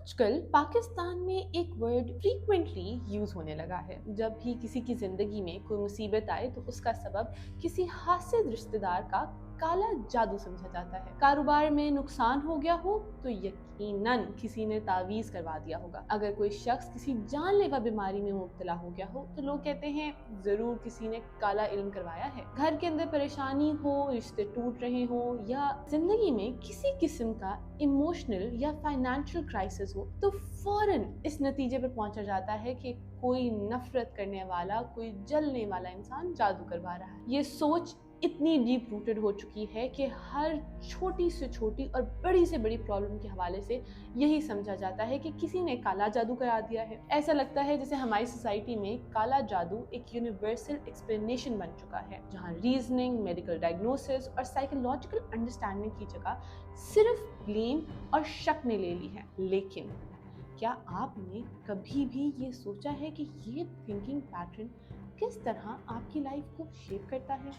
آج کل پاکستان میں ایک ورڈ فریکوینٹلی یوز ہونے لگا ہے۔ جب بھی کسی کی زندگی میں کوئی مصیبت آئے تو اس کا سبب کسی حاسد رشتہ دار کا کالا جادو سمجھا جاتا ہے۔ کاروبار میں نقصان ہو گیا ہو تو یقیناً کسی نے تعویذ کروا دیا ہوگا۔ اگر کوئی شخص کسی جان لیوا بیماری میں مبتلا ہو گیا ہو تو لوگ کہتے ہیں ضرور کسی نے کالا علم کروایا ہے۔ گھر کے اندر پریشانی ہو، رشتے ٹوٹ رہے ہوں یا زندگی میں کسی قسم کا ایموشنل یا فائنینشیل کرائسس ہو تو فوراً اس نتیجے پر پہنچا جاتا ہے کہ کوئی نفرت کرنے والا، کوئی جلنے والا انسان جادو کروا رہا ہے۔ یہ سوچ اتنی ڈیپ روٹڈ ہو چکی ہے کہ ہر چھوٹی سے چھوٹی اور بڑی سے بڑی پرابلم کے حوالے سے یہی سمجھا جاتا ہے کہ کسی نے کالا جادو کرا دیا ہے۔ ایسا لگتا ہے جیسے ہماری سوسائٹی میں کالا جادو ایک یونیورسل ایکسپلینیشن بن چکا ہے، جہاں ریزننگ، میڈیکل ڈائگنوسس اور سائیکولوجیکل انڈرسٹینڈنگ کی جگہ صرف بلیم اور شک نے لے لی ہے۔ لیکن کیا آپ نے کبھی بھی یہ سوچا ہے کہ یہ تھنکنگ پیٹرن کس طرح آپ کی لائف کو شیپ کرتا ہے؟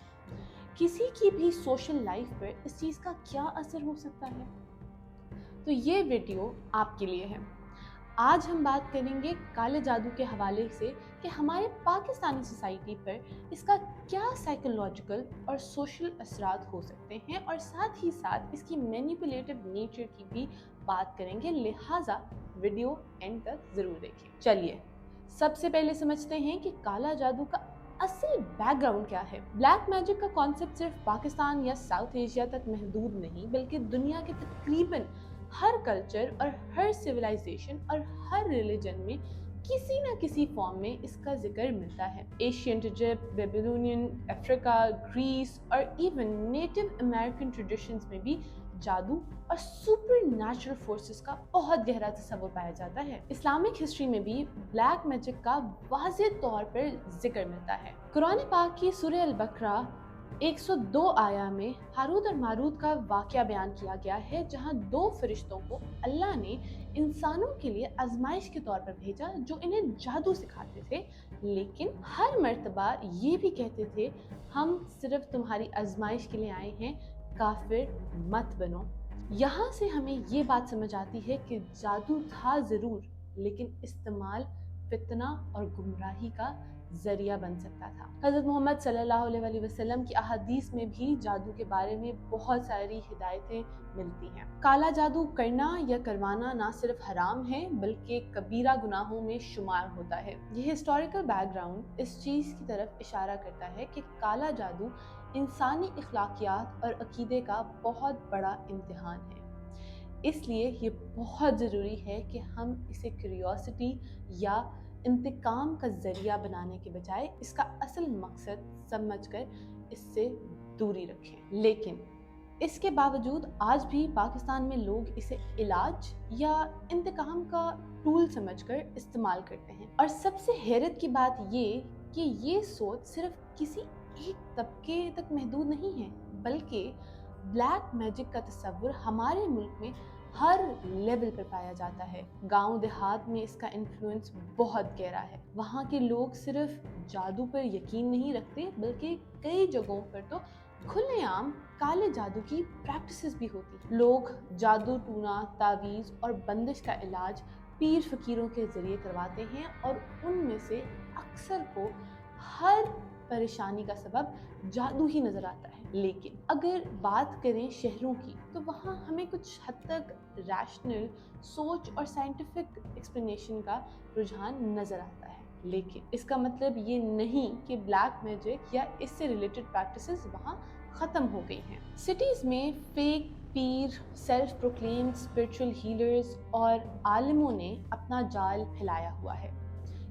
کسی کی بھی سوشل لائف پر اس چیز کا کیا اثر ہو سکتا ہے؟ تو یہ ویڈیو آپ کے لیے ہے۔ آج ہم بات کریں گے کالے جادو کے حوالے سے کہ ہمارے پاکستانی سوسائٹی پر اس کا کیا سائیکولوجیکل اور سوشل اثرات ہو سکتے ہیں، اور ساتھ ہی ساتھ اس کی مینیپولیٹو نیچر کی بھی بات کریں گے، لہٰذا ویڈیو اینڈ تک ضرور دیکھیں۔ چلیے سب سے پہلے سمجھتے ہیں کہ کالا جادو کا اصل بیک گراؤنڈ کیا ہے۔ بلیک میجک کا کانسیپٹ صرف پاکستان یا ساؤتھ ایشیا تک محدود نہیں، بلکہ دنیا کے تقریباً ہر کلچر اور ہر سویلائزیشن اور ہر ریلیجن میں کسی نہ کسی فارم میں اس کا ذکر ملتا ہے۔ ایشینٹ ایجپٹ، بیبلونین، افریقہ، گریس اور ایون نیٹو امریکن ٹریڈیشنز میں بھی جادو اور سپر نیچرل فورسز کا بہت گہرا تصور پایا جاتا ہے۔ اسلامک ہسٹری میں بھی بلیک میجک کا واضح طور پر ذکر ملتا ہے۔ قرآن پاک کی سورہ البقرہ 102 آیا میں ہاروت اور ماروت کا واقعہ بیان کیا گیا ہے، جہاں دو فرشتوں کو اللہ نے انسانوں کے لیے آزمائش کے طور پر بھیجا جو انہیں جادو سکھاتے تھے، لیکن ہر مرتبہ یہ بھی کہتے تھے ہم صرف تمہاری آزمائش کے لیے آئے ہیں، کافر مت بنو۔ یہاں سے ہمیں یہ بات سمجھ آتی ہے کہ جادو تھا ضرور، لیکن استعمال فتنہ اور گمراہی کا ذریعہ بن سکتا تھا۔ حضرت محمد صلی اللہ علیہ وسلم کی احادیث میں بھی جادو کے بارے میں بہت ساری ہدایتیں ملتی ہیں۔ کالا جادو کرنا یا کروانا نہ صرف حرام ہے بلکہ کبیرہ گناہوں میں شمار ہوتا ہے۔ یہ ہسٹوریکل بیک گراؤنڈ اس چیز کی طرف اشارہ کرتا ہے کہ کالا جادو انسانی اخلاقیات اور عقیدے کا بہت بڑا امتحان ہے۔ اس لیے یہ بہت ضروری ہے کہ ہم اسے کیوریوسٹی یا انتقام کا ذریعہ بنانے کے بجائے اس کا اصل مقصد سمجھ کر اس سے دوری رکھیں۔ لیکن اس کے باوجود آج بھی پاکستان میں لوگ اسے علاج یا انتقام کا ٹول سمجھ کر استعمال کرتے ہیں۔ اور سب سے حیرت کی بات یہ کہ یہ سوچ صرف کسی ایک طبقے تک محدود نہیں ہے، بلکہ بلیک میجک کا تصور ہمارے ملک میں ہر لیول پر پایا جاتا ہے۔ گاؤں دیہات میں اس کا انفلوئنس بہت گہرا ہے۔ وہاں کے لوگ صرف جادو پر یقین نہیں رکھتے بلکہ کئی جگہوں پر تو کھلے عام کالے جادو کی پریکٹسز بھی ہوتی ہیں۔ لوگ جادو ٹونا، تعویذ اور بندش کا علاج پیر فقیروں کے ذریعے کرواتے ہیں، اور ان میں سے اکثر کو ہر پریشانی کا سبب جادو ہی نظر آتا ہے۔ لیکن اگر بات کریں شہروں کی تو وہاں ہمیں کچھ حد تک ریشنل سوچ اور سائنٹیفک ایکسپلینیشن کا رجحان نظر آتا ہے، لیکن اس کا مطلب یہ نہیں کہ بلیک میجک یا اس سے ریلیٹڈ پریکٹسز وہاں ختم ہو گئی ہیں۔ سٹیز میں فیک پیر، سیلف پروکلیم اسپرچل ہیلرز اور عالموں نے اپنا جال پھیلایا ہوا ہے۔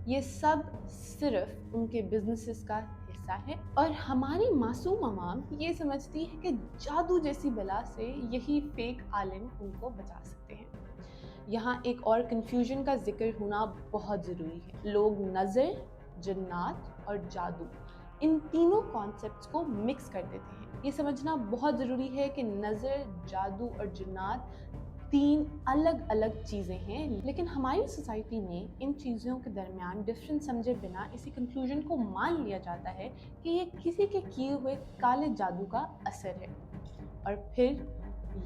یہ سب صرف ان کے بزنسز کا حصہ ہے، اور ہماری معصوم عوام یہ سمجھتی ہے کہ جادو جیسی بلا سے یہی فیک عالم ان کو بچا سکتے ہیں۔ یہاں ایک اور کنفیوژن کا ذکر ہونا بہت ضروری ہے۔ لوگ نظر، جنات اور جادو، ان تینوں کانسیپٹس کو مکس کر دیتے ہیں۔ یہ سمجھنا بہت ضروری ہے کہ نظر، جادو اور جنات تین الگ الگ چیزیں ہیں، لیکن ہماری سوسائٹی میں ان چیزوں کے درمیان ڈفرنس سمجھے بنا اسی کنکلوژن کو مان لیا جاتا ہے کہ یہ کسی کے کیے ہوئے کالے جادو کا اثر ہے، اور پھر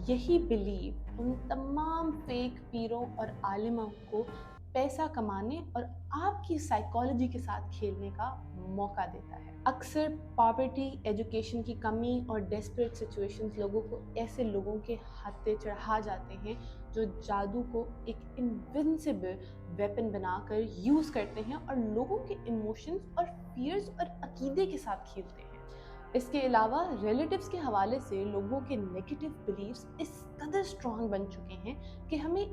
यही बिलीव उन तमाम फेक पीरों और आलिमों को पैसा कमाने और आपकी साइकोलॉजी के साथ खेलने का मौका देता है। अक्सर पॉवर्टी, एजुकेशन की कमी और डेस्परेट सिचुएशंस लोगों को ऐसे लोगों के हाथे चढ़ा जाते हैं जो जादू को एक इनविंसिबल वेपन बनाकर यूज़ करते हैं और लोगों के इमोशंस और फियर्स और अकीदे के साथ खेलते हैं। इसके अलावा रिलेटिव्स के हवाले से लोगों के नेगेटिव बिलीव्स इस कदर स्ट्रॉन्ग बन चुके हैं कि हमें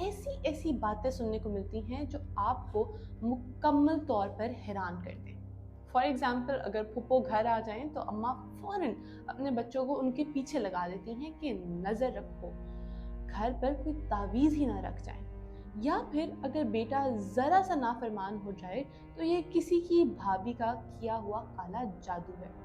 ऐसी ऐसी बातें सुनने को मिलती हैं जो आपको मुकम्मल तौर पर हैरान कर दें। फॉर एग्जाम्पल, अगर फुप्पो घर आ जाएं तो अम्मा फ़ौरन अपने बच्चों को उनके पीछे लगा देती हैं कि नज़र रखो, घर पर कोई तावीज़ ही ना रख जाए। या फिर अगर बेटा ज़रा सा नाफरमान हो जाए तो ये किसी की भाभी का किया हुआ काला जादू है।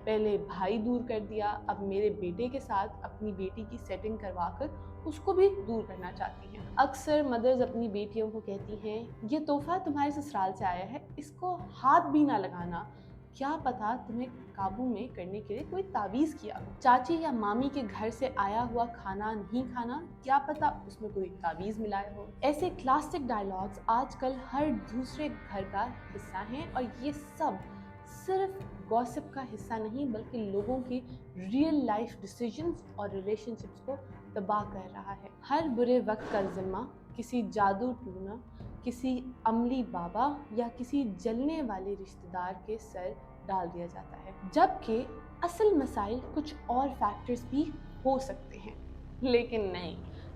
पहले भाई दूर कर दिया, अब मेरे बेटे के साथ अपनी बेटी की सेटिंग करवाकर उसको भी दूर करना चाहती हैं। अक्सर मदर्स अपनी बेटियों को कहती हैं, ये तोहफा तुम्हारे ससुराल से आया है, इसको हाथ भी ना लगाना, क्या पता तुम्हें काबू में करने के लिए कोई तावीज़ किया हो। चाची या मामी के घर से आया हुआ खाना नहीं खाना, क्या पता उसमें कोई तावीज़ मिलाया हो। ऐसे क्लासिक डायलॉग्स आजकल हर दूसरे घर का हिस्सा हैं और ये सब सिर्फ गॉसिप का हिस्सा नहीं बल्कि लोगों की रियल लाइफ डिसीजंस और रिलेशनशिप्स को तबाह कर रहा है। हर बुरे वक्त का जिम्मा किसी जादू टूना, किसी अमली बाबा या किसी जलने वाले रिश्तेदार के सर डाल दिया जाता है, जबकि असल मसाइल कुछ और फैक्टर्स भी हो सकते हैं। लेकिन नहीं,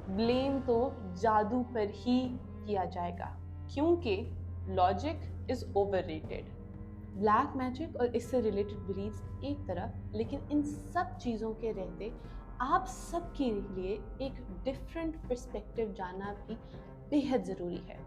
ब्लेम तो जादू पर ही किया जाएगा क्योंकि logic is overrated. Black magic और इससे रिलेटेड बिलीव्स एक तरफ, लेकिन इन सब चीज़ों के रहते आप सबके लिए एक डिफरेंट पर्सपेक्टिव जानना भी बेहद ज़रूरी है,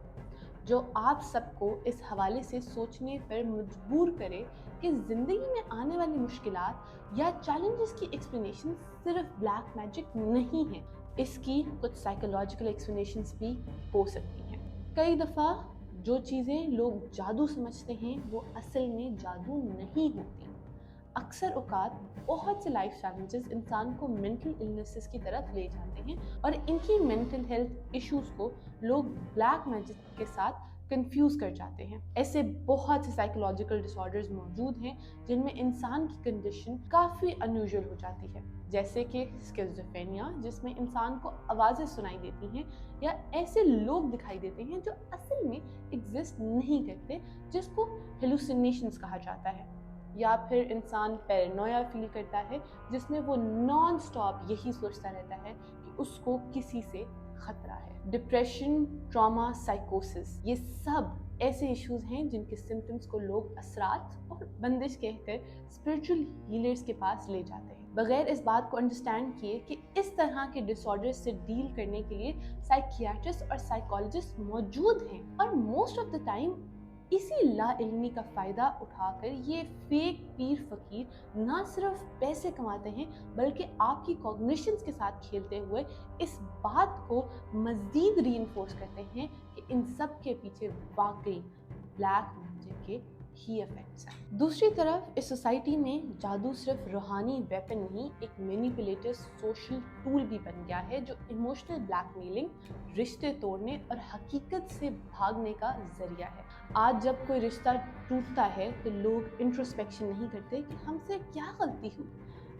जो आप सबको इस हवाले से सोचने पर मजबूर करे कि ज़िंदगी में आने वाली मुश्किलात या चैलेंजेस की एक्सप्लेनेशन सिर्फ ब्लैक मैजिक नहीं है, इसकी कुछ साइकोलॉजिकल एक्सप्लेनेशंस भी हो सकती हैं। कई दफ़ा जो चीज़ें लोग जादू समझते हैं वो असल में जादू नहीं होती। अक्सर औकात बहुत से लाइफ चैलेंजेस इंसान को मेंटल इलनेसेस की तरफ ले जाते हैं और इनकी मेंटल हेल्थ इश्यूज को लोग ब्लैक मैजिक के साथ कंफ्यूज कर जाते हैं। ऐसे बहुत से साइकोलॉजिकल डिसऑर्डर्स मौजूद हैं जिनमें इंसान की कंडीशन काफ़ी अनयूजुअल हो जाती है, जैसे कि स्किज़ोफ्रेनिया, जिसमें इंसान को आवाज़ें सुनाई देती हैं या ऐसे लोग दिखाई देते हैं जो असल में एग्जिस्ट नहीं करते, जिसको हेलुसिनेशंस कहा जाता है। या फिर इंसान पैरानोया फील करता है जिसमें वो नॉन स्टॉप यही सोचता रहता है कि उसको किसी से खतरा है। डिप्रेशन, ट्रॉमा, साइकोसिस, ये सब ऐसे इश्यूज हैं जिनके सिम्टम्स को लोग असरात और बंदिश कहकर स्पिरिचुअल हीलर्स के पास ले जाते हैं, बगैर इस बात को अंडरस्टैंड किए कि इस तरह के डिसऑर्डर्स से डील करने के लिए साइकियाट्रिस्ट और साइकोलॉजिस्ट मौजूद हैं। और मोस्ट ऑफ द टाइम इसी लाइल्मी का फ़ायदा उठाकर ये फेक पीर फकीर ना सिर्फ पैसे कमाते हैं बल्कि आपकी कॉग्निशंस के साथ खेलते हुए इस बात को मज़ीद रीइंफोर्स करते हैं कि इन सब के पीछे वाकई ब्लैक मैजिक के ही इफेक्ट्स हैं। दूसरी तरफ इस सोसाइटी में जादू सिर्फ रूहानी वेपन नहीं, एक मैनिपुलेटिव सोशल टूल भी बन गया है जो इमोशनल ब्लैकमेलिंग, रिश्ते तोड़ने और हकीकत से भागने का जरिया है। आज जब कोई रिश्ता टूटता है तो लोग इंट्रोस्पेक्शन नहीं करते कि हमसे क्या गलती हुई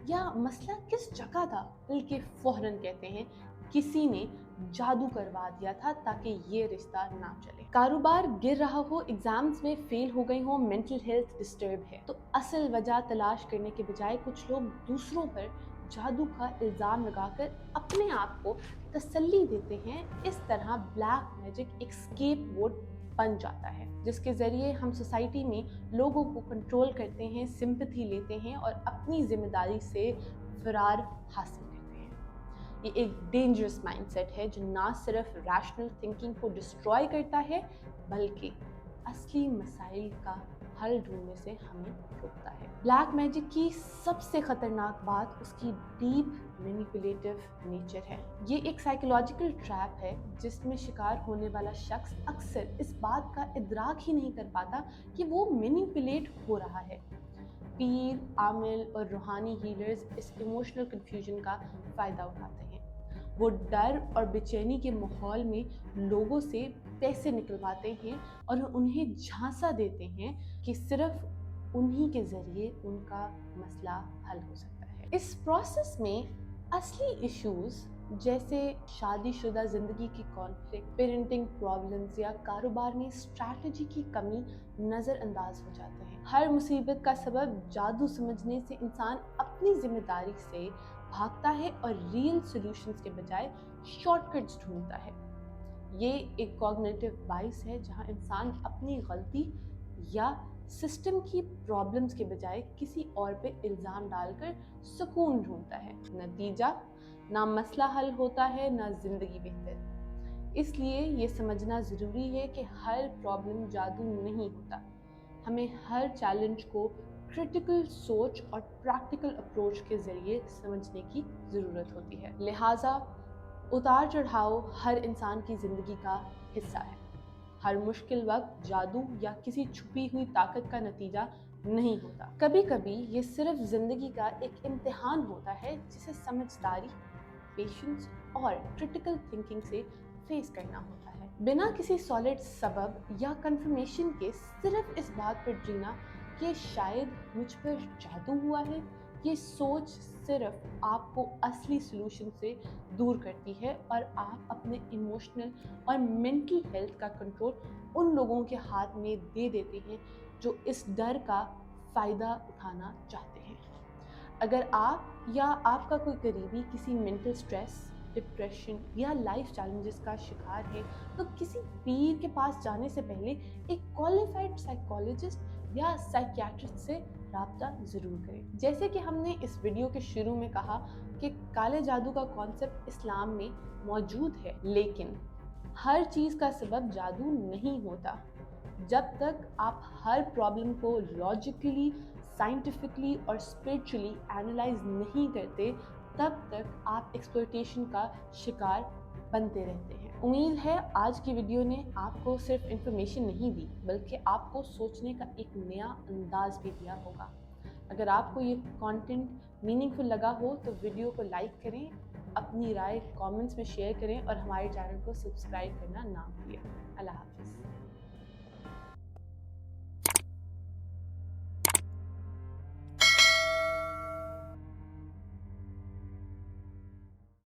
या मसला किस जगह था, बल्कि फौरन कहते हैं किसी ने जादू करवा दिया था ताकि ये रिश्ता ना चले। कारोबार गिर रहा हो, एग्जाम्स में फेल हो गई हो, मेंटल हेल्थ डिस्टर्ब है, तो असल वजह तलाश करने के बजाय कुछ लोग दूसरों पर जादू का इल्ज़ाम लगाकर अपने आप को तसल्ली देते हैं। इस तरह ब्लैक मैजिक एक स्केप गोट बन जाता है जिसके ज़रिए हम सोसाइटी में लोगों को कंट्रोल करते हैं, सिंपैथी लेते हैं और अपनी जिम्मेदारी से फरार हासिल करते हैं। ये एक डेंजरस माइंडसेट है जो ना सिर्फ रैशनल थिंकिंग को डिस्ट्रॉय करता है बल्कि असली मसाइल का हल ढूंढने से हमें रोकता है। ब्लैक मैजिक की सबसे खतरनाक बात उसकी डीप मैनिपुलेटिव नेचर है। ये एक साइकोलॉजिकल ट्रैप है जिसमें शिकार होने वाला शख्स अक्सर इस बात का इदराक ही नहीं कर पाता कि वो मैनिपुलेट हो रहा है। पीर, आमिल और रूहानी हीलर्स इस इमोशनल कन्फ्यूजन का फ़ायदा उठाते हैं। वो डर और बेचैनी के माहौल में लोगों से पैसे निकलवाते हैं और उन्हें झांसा देते हैं कि सिर्फ उन्हीं के ज़रिए उनका मसला हल हो सकता है। इस प्रोसेस में असली इश्यूज जैसे शादीशुदा ज़िंदगी की कॉन्फ्लिक्ट, पेरेंटिंग प्रॉब्लम्स या कारोबार में स्ट्रैटेजी की कमी नज़रअंदाज हो जाते हैं। हर मुसीबत का सबब जादू समझने से इंसान अपनी जिम्मेदारी से भागता है और रियल सॉल्यूशंस के बजाय शॉर्टकट्स ढूंढता है। ये एक कॉग्निटिव बाइस है जहां इंसान अपनी गलती या सिस्टम की प्रॉब्लम्स के बजाय किसी और पे इल्ज़ाम डालकर सुकून ढूंढता है। नतीजा, ना मसला हल होता है ना ज़िंदगी बेहतर। इसलिए ये समझना ज़रूरी है कि हर प्रॉब्लम जादू नहीं होता। हमें हर चैलेंज को क्रिटिकल सोच और प्रैक्टिकल अप्रोच के ज़रिए समझने की ज़रूरत होती है। लिहाजा उतार चढ़ाव हर इंसान की ज़िंदगी का हिस्सा है। हर मुश्किल वक्त जादू या किसी छुपी हुई ताकत का नतीजा नहीं होता। कभी कभी ये सिर्फ ज़िंदगी का एक इम्तिहान होता है जिसे समझदारी, पेशेंस और क्रिटिकल थिंकिंग से फेस करना होता है। बिना किसी सॉलिड सबब या कंफर्मेशन के सिर्फ इस बात पर जीना कि शायद मुझ पर जादू हुआ है, ये सोच सिर्फ आपको असली सॉल्यूशन से दूर करती है और आप अपने इमोशनल और मेंटल हेल्थ का कंट्रोल उन लोगों के हाथ में दे देते हैं जो इस डर का फ़ायदा उठाना चाहते हैं। अगर आप या आपका कोई करीबी किसी मेंटल स्ट्रेस, डिप्रेशन या लाइफ चैलेंजेस का शिकार है तो किसी पीर के पास जाने से पहले एक क्वालिफाइड साइकोलॉजिस्ट या साइकियाट्रिस्ट से राब्ता ज़रूर करें। जैसे कि हमने इस वीडियो के शुरू में कहा कि काले जादू का कॉन्सेप्ट इस्लाम में मौजूद है, लेकिन हर चीज़ का सबब जादू नहीं होता। जब तक आप हर प्रॉब्लम को लॉजिकली, साइंटिफिकली और स्पिरिचुअली एनालाइज नहीं करते, तब तक आप एक्सप्लॉयटेशन का शिकार बनते रहते हैं। उम्मीद है आज की वीडियो ने आपको सिर्फ इन्फॉर्मेशन नहीं दी, बल्कि आपको सोचने का एक नया अंदाज भी दिया होगा। अगर आपको ये कंटेंट मीनिंगफुल लगा हो तो वीडियो को लाइक करें, अपनी राय कमेंट्स में शेयर करें और हमारे चैनल को सब्सक्राइब करना ना भूलिए। अल्लाह हाफ़िज़।